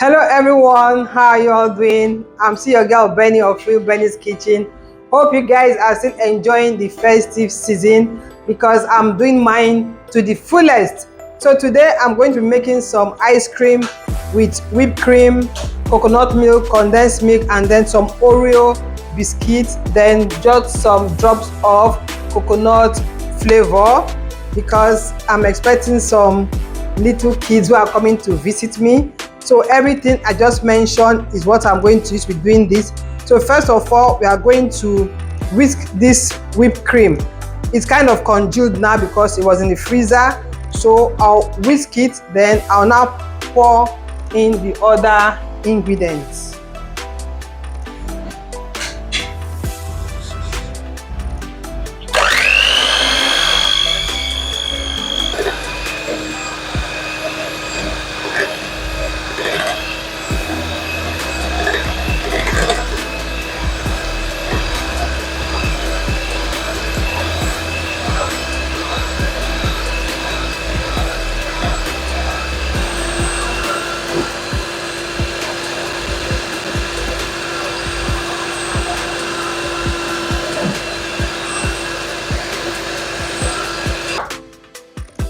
Hello everyone, how are you all doing? I'm still your girl Benny of Real Benny's Kitchen. Hope you guys are still enjoying the festive season because I'm doing mine to the fullest. So today I'm going to be making some ice cream with whipped cream, coconut milk, condensed milk, and then some Oreo biscuits, then just some drops of coconut flavor because I'm expecting some little kids who are coming to visit me. So everything I just mentioned is what I'm going to use with doing this. So first of all, we are going to whisk this whipped cream. It's kind of congealed now because it was in the freezer. So I'll whisk it, then I'll now pour in the other ingredients.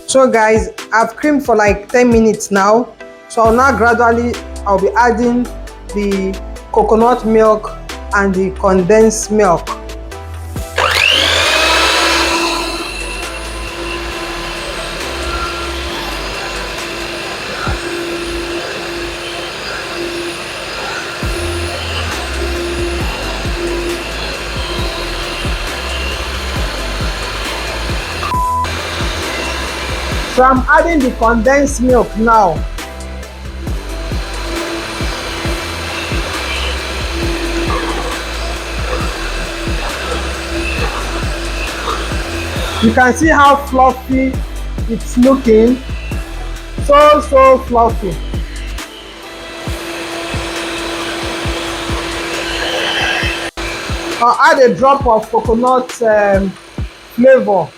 So guys, I've creamed for like 10 minutes now. So now gradually I'll be adding the coconut milk and the condensed milk. So I'm adding the condensed milk now. You can see how fluffy it's looking. So fluffy. I'll add a drop of coconut flavor.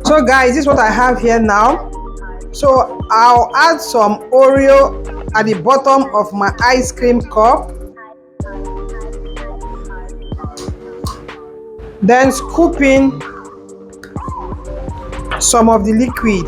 So guys, this is what I have here now. So I'll add some Oreo at the bottom of my ice cream cup. Then scoop in some of the liquid.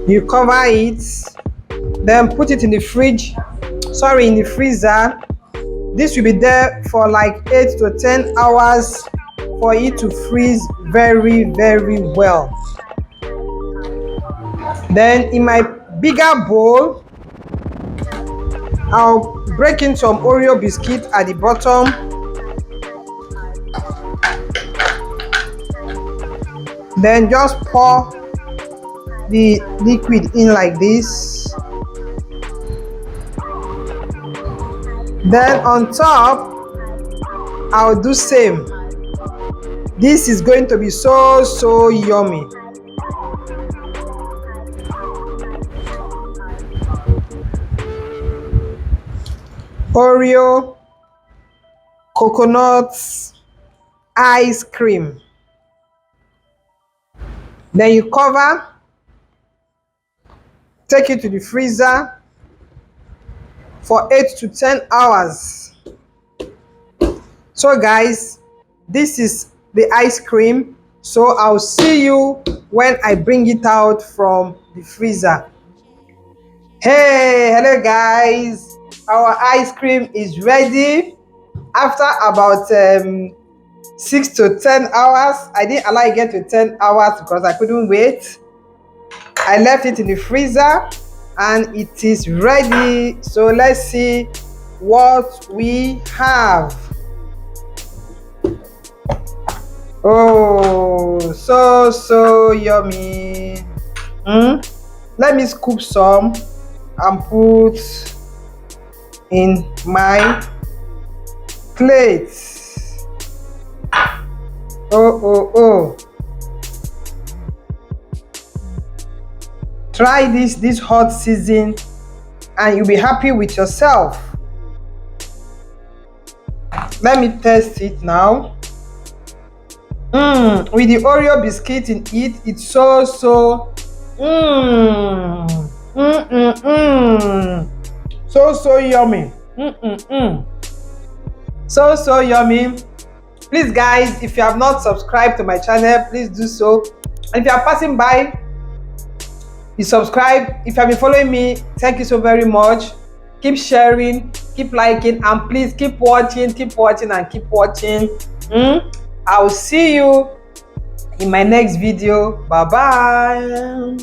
You cover it, then put it in the in the freezer. This will be there for like 8 to 10 hours for it to freeze very well. Then in my bigger bowl, I'll break in some Oreo biscuit at the bottom. Then just pour the liquid in like this. Then on top, I'll do same. This is going to be so yummy. Oreo coconut ice cream. Then you cover, take it to the freezer for 8 to 10 hours. So guys, this is the ice cream. So I'll see you when I bring it out from the freezer. Hey, hello guys, our ice cream is ready after about 6 to 10 hours. I didn't allow it get to 10 hours because I couldn't wait. I left it in the freezer and it is ready. So let's see what we have. Oh, so yummy. Let me scoop some and put in my plate. Oh. Try this hot season and you'll be happy with yourself. Let me test it now. With the Oreo biscuit in it, it's so so yummy. So yummy. Please guys, if you have not subscribed to my channel, please do so. And if you are passing by, you subscribe. If you have been following me, thank you so very much. Keep sharing, keep liking, and please keep watching and keep watching. I will see you in my next video. Bye bye.